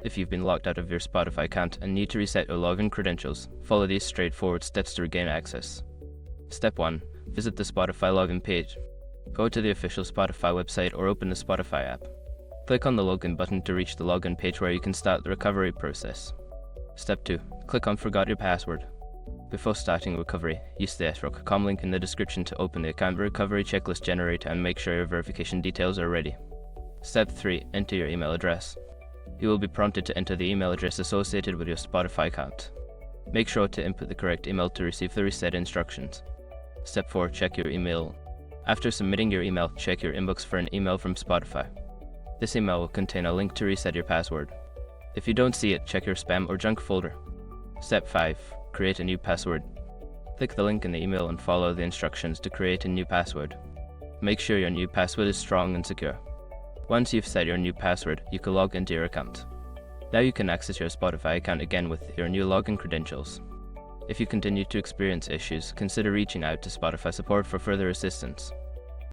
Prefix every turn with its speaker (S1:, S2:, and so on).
S1: If you've been locked out of your Spotify account and need to reset your login credentials, follow these straightforward steps to regain access. Step 1. Visit the Spotify login page. Go to the official Spotify website or open the Spotify app. Click on the login button to reach the login page where you can start the recovery process. Step 2. Click on Forgot Your Password. Before starting recovery, use the SROC.com link in the description to open the account recovery checklist generator and make sure your verification details are ready. Step 3. Enter your email address. You will be prompted to enter the email address associated with your Spotify account. Make sure to input the correct email to receive the reset instructions. Step 4. Check your email. After submitting your email, check your inbox for an email from Spotify. This email will contain a link to reset your password. If you don't see it, check your spam or junk folder. Step 5. Create a new password. Click the link in the email and follow the instructions to create a new password. Make sure your new password is strong and secure. Once you've set your new password, you can log into your account. Now you can access your Spotify account again with your new login credentials. If you continue to experience issues, consider reaching out to Spotify support for further assistance.